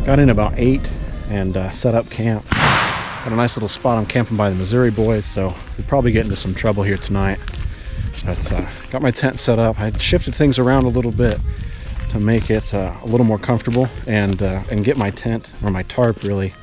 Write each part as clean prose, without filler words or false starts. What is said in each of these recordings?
Got in about 8 and set up camp. Got a nice little spot. I'm camping by the Missouri boys, so we'll probably get into some trouble here tonight. But got my tent set up. I shifted things around a little bit to make it a little more comfortable and get my tent, or my tarp, really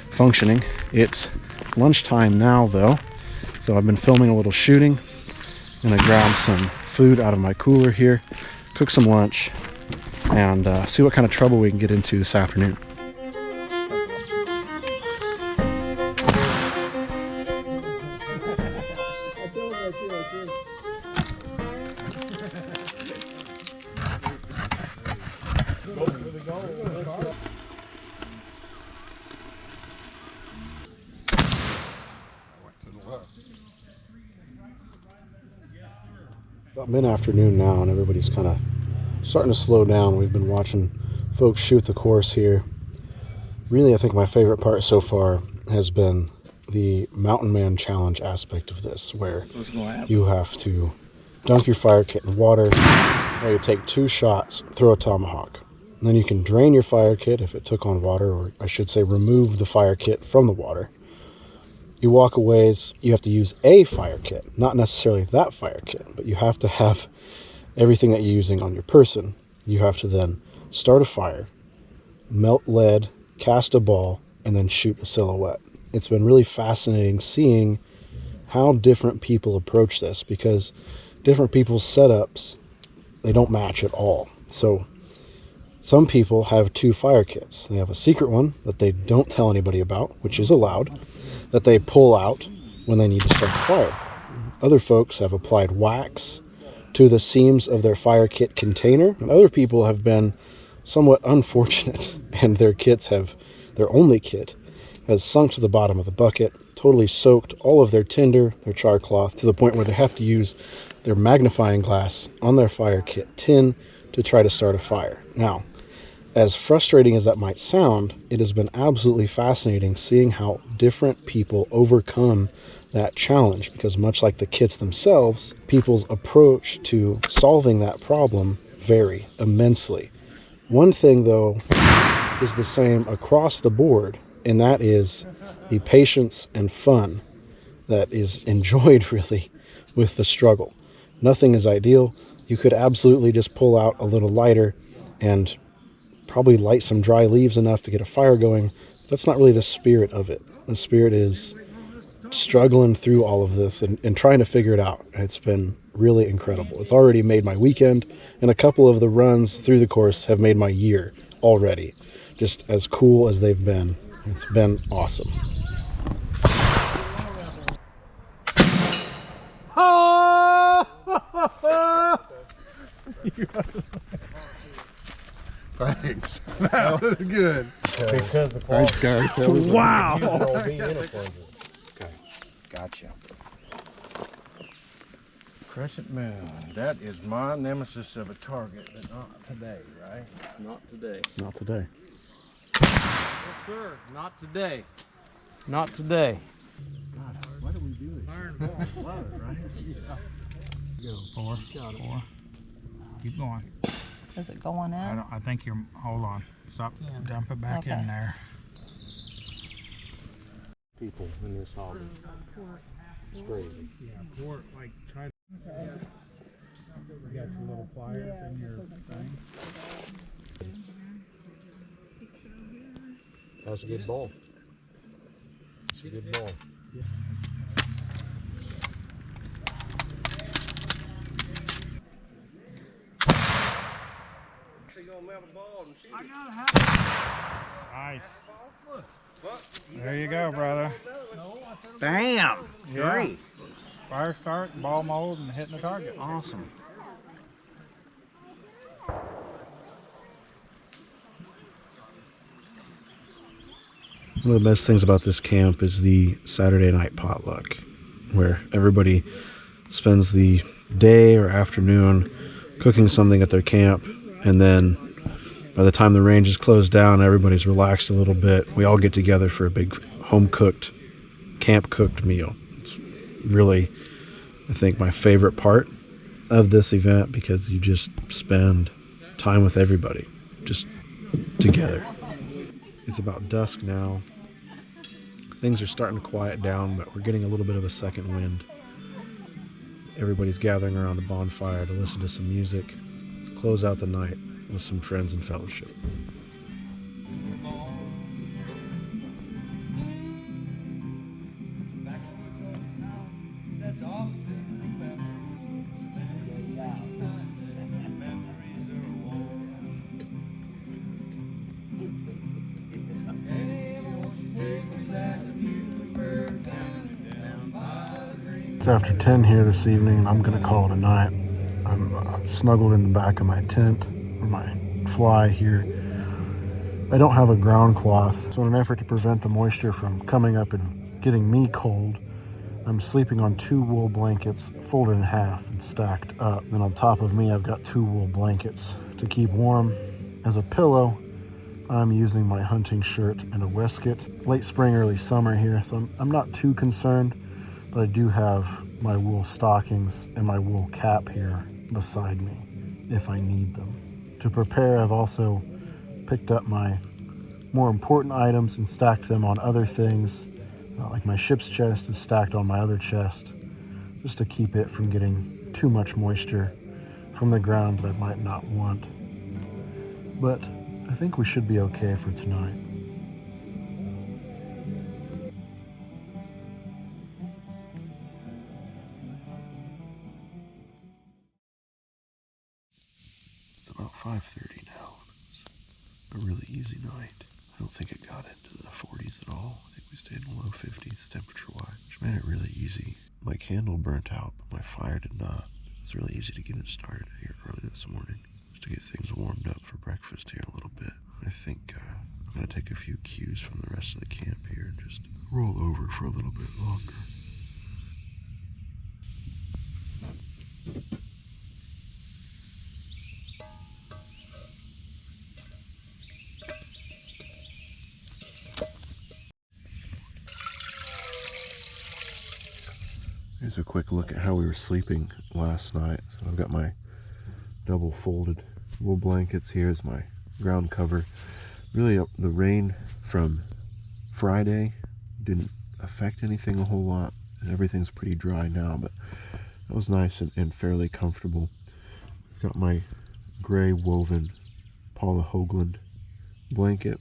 functioning. It's lunchtime now though, so I've been filming a little shooting. I'm gonna grab some food out of my cooler here, cook some lunch, and see what kind of trouble we can get into this afternoon. About mid-afternoon now, and everybody's kind of starting to slow down. We've been watching folks shoot the course here. Really, I think my favorite part so far has been the Mountain Man Challenge aspect of this, where you have to dunk your fire kit in water, or you take 2 shots, throw a tomahawk. And then you can drain your fire kit if it took on water, or I should say remove the fire kit from the water. You walk a ways, you have to use a fire kit, not necessarily that fire kit, but you have to have everything that you're using on your person. You have to then start a fire, melt lead, cast a ball, and then shoot a silhouette. It's been really fascinating seeing how different people approach this, because different people's setups, they don't match at all. So some people have 2 fire kits. They have a secret one that they don't tell anybody about, which is allowed, that they pull out when they need to start the fire. Other folks have applied wax to the seams of their fire kit container, and other people have been somewhat unfortunate and their only kit has sunk to the bottom of the bucket, totally soaked all of their tinder, their char cloth, to the point where they have to use their magnifying glass on their fire kit tin to try to start a fire. Now, as frustrating as that might sound, it has been absolutely fascinating seeing how different people overcome that challenge, because much like the kits themselves, people's approach to solving that problem vary immensely. One thing, though, is the same across the board, and that is the patience and fun that is enjoyed, really, with the struggle. Nothing is ideal. You could absolutely just pull out a little lighter and probably light some dry leaves enough to get a fire going. That's not really the spirit of it. The spirit is struggling through all of this and trying to figure it out. It's been really incredible. It's already made my weekend, and a couple of the runs through the course have made my year already. Just as cool as they've been. It's been awesome. Thanks. That was good. Because the Thanks, guys. That was Wow. Okay, gotcha. Crescent Moon. That is my nemesis of a target, but not today, right? Not today. Not today. Yes, sir. Not today. Not today. God, what do we do? Iron ball. Love it, right? Yeah. Go. 4. Got it. 4. Keep going. Is it going in? I think you're. Hold on. Stop. Yeah. Dump it back Okay. in there. People in this hobby. It's crazy. Yeah. Pour. Like try. Okay. You got your little pliers in your thing. That's a good ball. It's a good ball. Yeah. I gotta have Nice. There you go, brother. Bam! Yeah. Great. Fire start, ball mold, and hitting the target. Awesome. One of the best things about this camp is the Saturday night potluck, where everybody spends the day or afternoon cooking something at their camp, and then by the time the range is closed down, everybody's relaxed a little bit. We all get together for a big home-cooked, camp-cooked meal. It's really, I think, my favorite part of this event, because you just spend time with everybody, just together. It's about dusk now. Things are starting to quiet down, but we're getting a little bit of a second wind. Everybody's gathering around the bonfire to listen to some music, to close out the night with some friends and fellowship. It's after 10 here this evening, and I'm going to call it a night. I'm snuggled in the back of my tent, or my fly here. I don't have a ground cloth, so in an effort to prevent the moisture from coming up and getting me cold, I'm sleeping on 2 wool blankets folded in half and stacked up. Then on top of me, I've got 2 wool blankets to keep warm. As a pillow, I'm using my hunting shirt and a waistcoat. Late spring, early summer here, so I'm not too concerned. But I do have my wool stockings and my wool cap here beside me if I need them. To prepare, I've also picked up my more important items and stacked them on other things. Like my ship's chest is stacked on my other chest, just to keep it from getting too much moisture from the ground that I might not want. But I think we should be okay for tonight. It's about 5:30 now. It's a really easy night. I don't think it got into the 40s at all. I think we stayed in the low 50s temperature-wise, which made it really easy. My candle burnt out, but my fire did not. It's really easy to get it started here early this morning, just to get things warmed up for breakfast here a little bit. I think I'm going to take a few cues from the rest of the camp here and just roll over for a little bit longer. Here's a quick look at how we were sleeping last night. So I've got my double folded wool blankets here as my ground cover. Really, the rain from Friday didn't affect anything a whole lot. Everything's pretty dry now, but that was nice and fairly comfortable. I've got my gray woven Paula Hoagland blanket.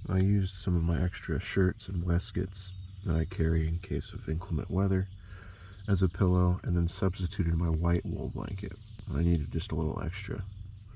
I used some of my extra shirts and waistcoats that I carry in case of inclement weather as a pillow, and then substituted my white wool blanket when I needed just a little extra.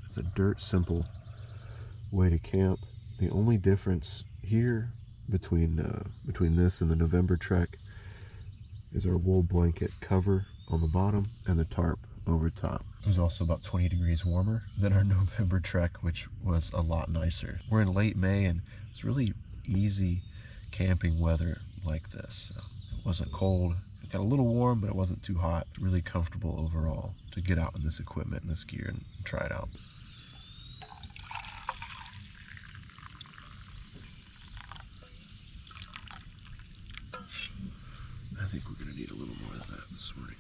It's a dirt simple way to camp. The only difference here between this and the November trek is our wool blanket cover on the bottom and the tarp over top. It was also about 20 degrees warmer than our November trek, which was a lot nicer. We're in late May, and it's really easy camping weather like this. So it wasn't cold. It got a little warm, but it wasn't too hot. Really comfortable overall to get out in this equipment and this gear and try it out. I think we're going to need a little more than that this morning.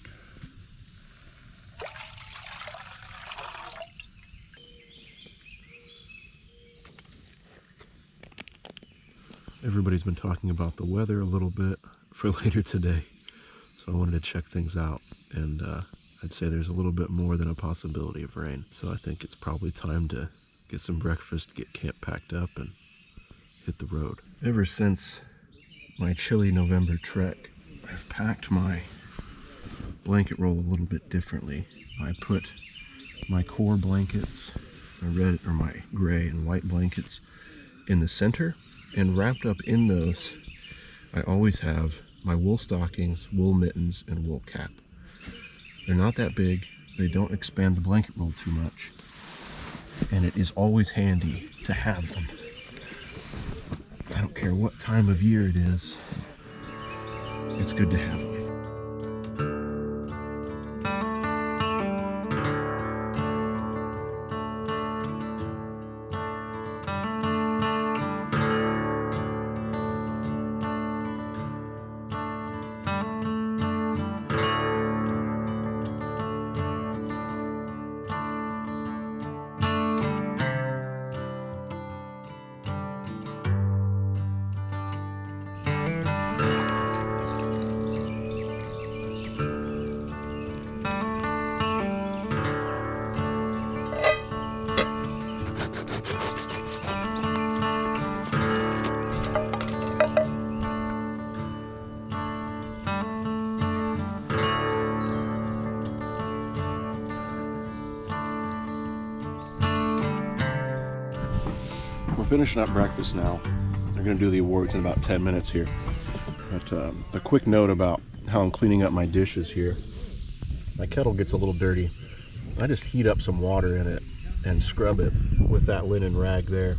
Everybody's been talking about the weather a little bit for later today. So I wanted to check things out, and I'd say there's a little bit more than a possibility of rain. So I think it's probably time to get some breakfast, get camp packed up, and hit the road. Ever since my chilly November trek, I've packed my blanket roll a little bit differently. I put my core blankets, my gray and white blankets, in the center, and wrapped up in those, I always have my wool stockings, wool mittens, and wool cap. They're not that big, they don't expand the blanket roll too much, and it is always handy to have them. I don't care what time of year it is, it's good to have them. finishing up breakfast now. They're gonna do the awards in about 10 minutes here. But a quick note about how I'm cleaning up my dishes here. My kettle gets a little dirty. I just heat up some water in it and scrub it with that linen rag there.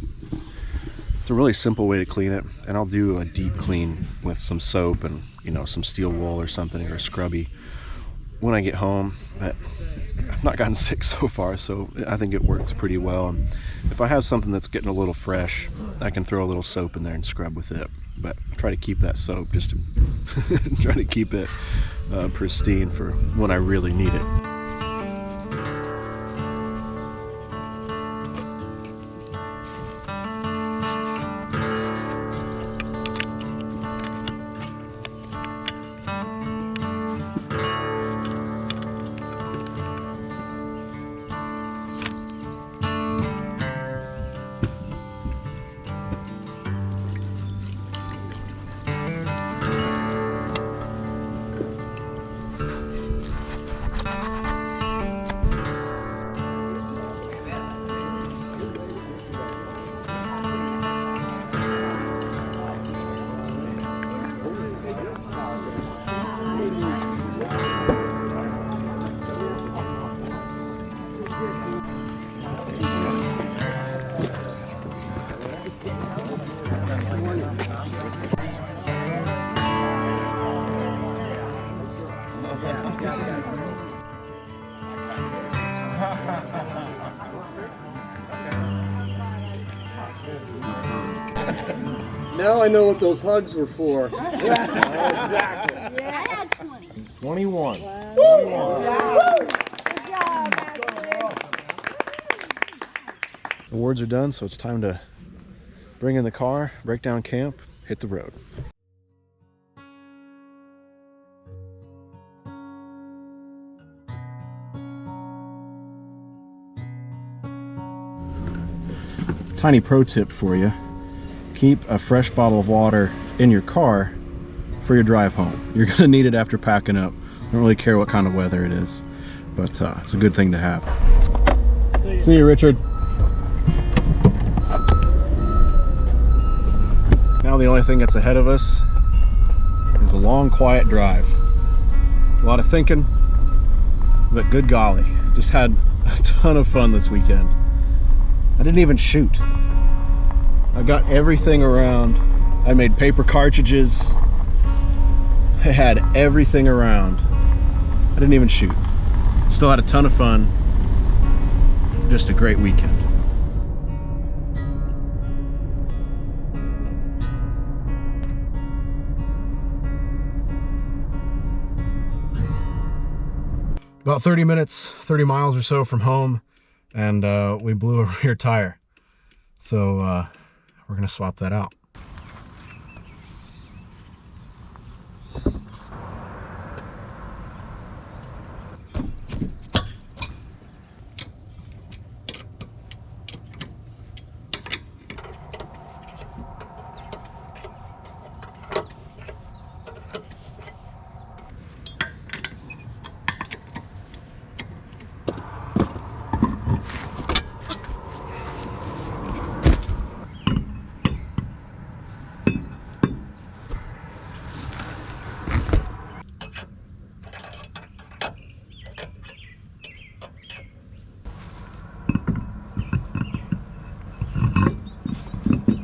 It's a really simple way to clean it, and I'll do a deep clean with some soap and, you know, some steel wool or something, or a scrubby when I get home. But I've not gotten sick so far, so I think it works pretty well. And if I have something that's getting a little fresh, I can throw a little soap in there and scrub with it. But I try to keep that soap just to try to keep it pristine for when I really need it. Now I know what those hugs were for. Exactly. Yeah, I had 20. 21. Wow. 21. Good job, Awards are done, so it's time to bring in the car, break down camp, hit the road. Tiny pro tip for you. Keep a fresh bottle of water in your car for your drive home. You're gonna need it after packing up. I don't really care what kind of weather it is, but it's a good thing to have. See you, Richard. Now the only thing that's ahead of us is a long, quiet drive. A lot of thinking, but good golly, just had a ton of fun this weekend. I didn't even shoot. I got everything around. I made paper cartridges. I had everything around. I didn't even shoot. Still had a ton of fun. Just a great weekend. About 30 minutes, 30 miles or so from home, and we blew a rear tire. So we're gonna swap that out.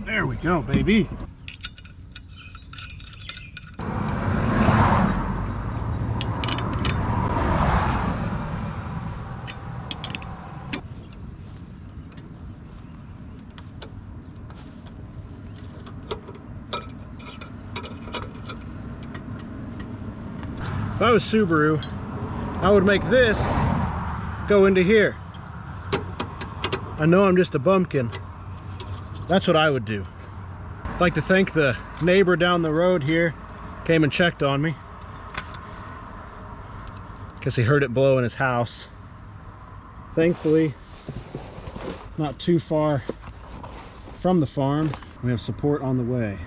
There we go, baby. If I was Subaru, I would make this go into here. I know I'm just a bumpkin. That's what I would do. I'd like to thank the neighbor down the road here. Came and checked on me. Guess he heard it blow in his house. Thankfully, not too far from the farm. We have support on the way.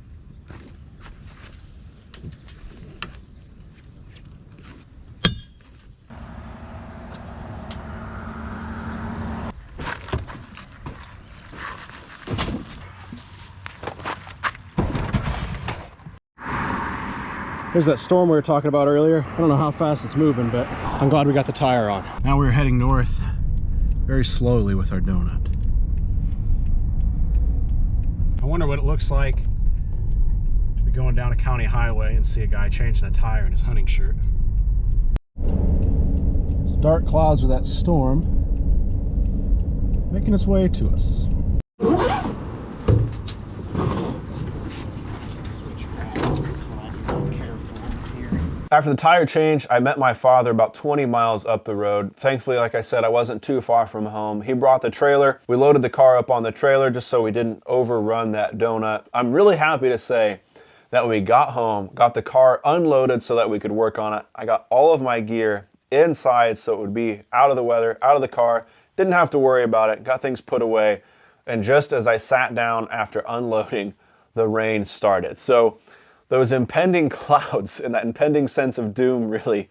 There's that storm we were talking about earlier. I don't know how fast it's moving, but I'm glad we got the tire on. Now we're heading north very slowly with our donut. I wonder what it looks like to be going down a county highway and see a guy changing a tire in his hunting shirt. There's dark clouds with that storm making its way to us. After the tire change, I met my father about 20 miles up the road. Thankfully, like I said, I wasn't too far from home. He brought the trailer. We loaded the car up on the trailer just so we didn't overrun that donut. I'm really happy to say that when we got home, got the car unloaded so that we could work on it. I got all of my gear inside so it would be out of the weather, out of the car. Didn't have to worry about it. Got things put away. And just as I sat down after unloading, the rain started. So those impending clouds and that impending sense of doom really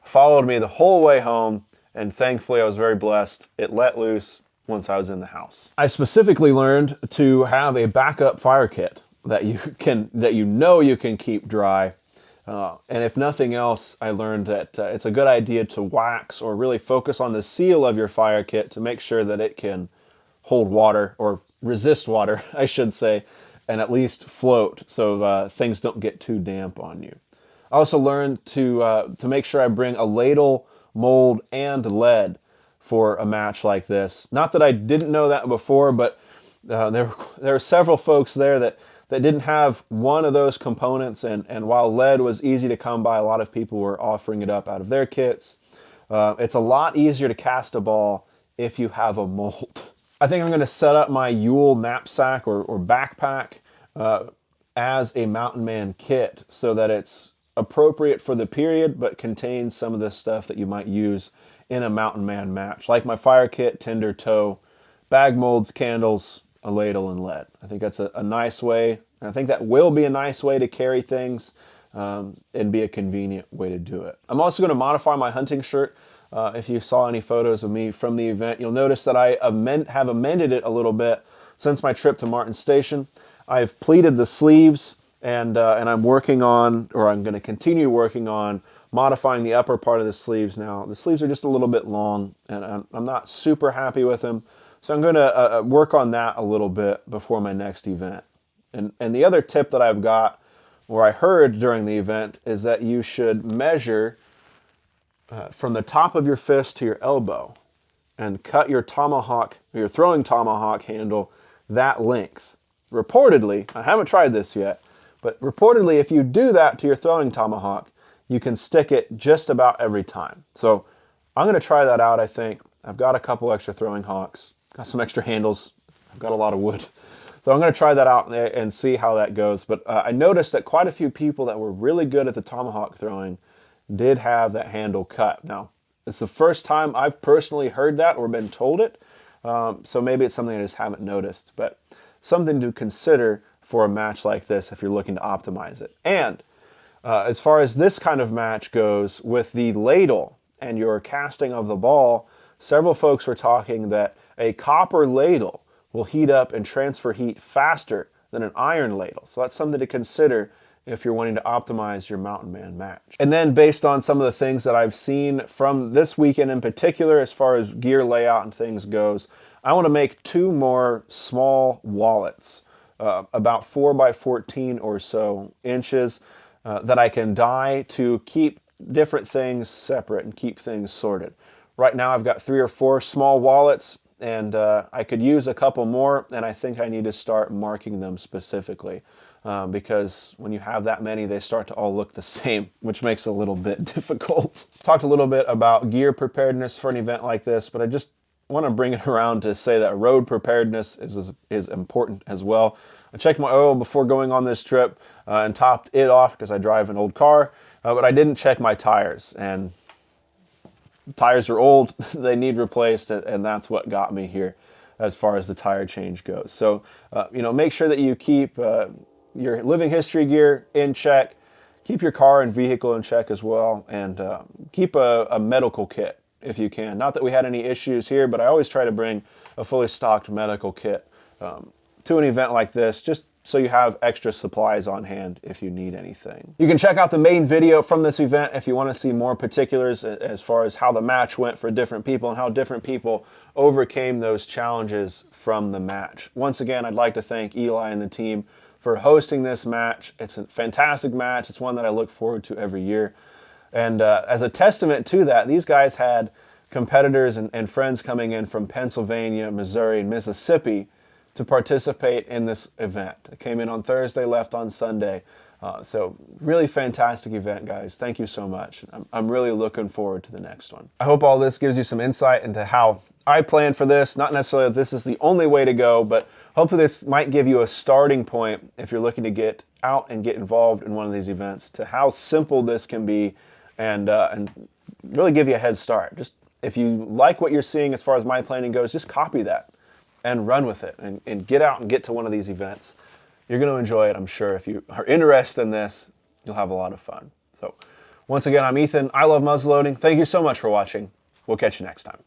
followed me the whole way home, and thankfully I was very blessed. It let loose once I was in the house. I specifically learned to have a backup fire kit that you can keep dry. And if nothing else, I learned that it's a good idea to wax or really focus on the seal of your fire kit to make sure that it can hold water, or resist water, I should say, and at least float so things don't get too damp on you. I also learned to make sure I bring a ladle, mold, and lead for a match like this. Not that I didn't know that before, but there were several folks there that didn't have one of those components, and while lead was easy to come by, a lot of people were offering it up out of their kits. It's a lot easier to cast a ball if you have a mold. I think I'm going to set up my Yule knapsack or backpack as a Mountain Man kit so that it's appropriate for the period but contains some of the stuff that you might use in a Mountain Man match, like my fire kit, tinder, tow, bag molds, candles, a ladle, and lead. I think that's a nice way, and I think that will be a nice way to carry things and be a convenient way to do it. I'm also going to modify my hunting shirt. If you saw any photos of me from the event, you'll notice that I have amended it a little bit since my trip to Martin Station. I've pleated the sleeves, and I'm working on, or I'm going to continue working on, modifying the upper part of the sleeves now. The sleeves are just a little bit long, and I'm not super happy with them, so I'm going to work on that a little bit before my next event. And the other tip that I've got, or I heard during the event, is that you should measure from the top of your fist to your elbow and cut your tomahawk, or your throwing tomahawk handle that length. Reportedly, I haven't tried this yet, but reportedly if you do that to your throwing tomahawk, you can stick it just about every time. So I'm going to try that out, I think. I've got a couple extra throwing hawks, got some extra handles, I've got a lot of wood. So I'm going to try that out and see how that goes. But I noticed that quite a few people that were really good at the tomahawk throwing did have that handle cut. Now, it's the first time I've personally heard that or been told it, so maybe it's something I just haven't noticed, but something to consider for a match like this if you're looking to optimize it. And as far as this kind of match goes, with the ladle and your casting of the ball, several folks were talking that a copper ladle will heat up and transfer heat faster than an iron ladle. So that's something to consider if you're wanting to optimize your Mountain Man match. And then based on some of the things that I've seen from this weekend in particular, as far as gear layout and things goes, I want to make 2 more small wallets, about 4 by 14 or so inches, that I can dye to keep different things separate and keep things sorted. Right now I've got 3 or 4 small wallets, and I could use a couple more, and I think I need to start marking them specifically. Because when you have that many, they start to all look the same, which makes it a little bit difficult. Talked a little bit about gear preparedness for an event like this, but I just want to bring it around to say that road preparedness is important as well. I checked my oil before going on this trip and topped it off because I drive an old car, but I didn't check my tires, and tires are old, they need replaced, and that's what got me here as far as the tire change goes. So, make sure that you keep your living history gear in check, keep your car and vehicle in check as well, and keep a medical kit if you can. Not that we had any issues here, but I always try to bring a fully stocked medical kit to an event like this, just so you have extra supplies on hand if you need anything. You can check out the main video from this event if you want to see more particulars as far as how the match went for different people and how different people overcame those challenges from the match. Once again, I'd like to thank Eli and the team for hosting this match. It's a fantastic match. It's one that I look forward to every year. And as a testament to that, these guys had competitors and friends coming in from Pennsylvania, Missouri, and Mississippi to participate in this event. It came in on Thursday, left on Sunday. So really fantastic event, guys. Thank you so much. I'm really looking forward to the next one. I hope all this gives you some insight into how I plan for this. Not necessarily that this is the only way to go, but hopefully this might give you a starting point if you're looking to get out and get involved in one of these events, to how simple this can be, and really give you a head start. Just if you like what you're seeing as far as my planning goes, just copy that and run with it and get out and get to one of these events. You're going to enjoy it, I'm sure. If you are interested in this, you'll have a lot of fun. So once again, I'm Ethan. I love muzzleloading. Thank you so much for watching. We'll catch you next time.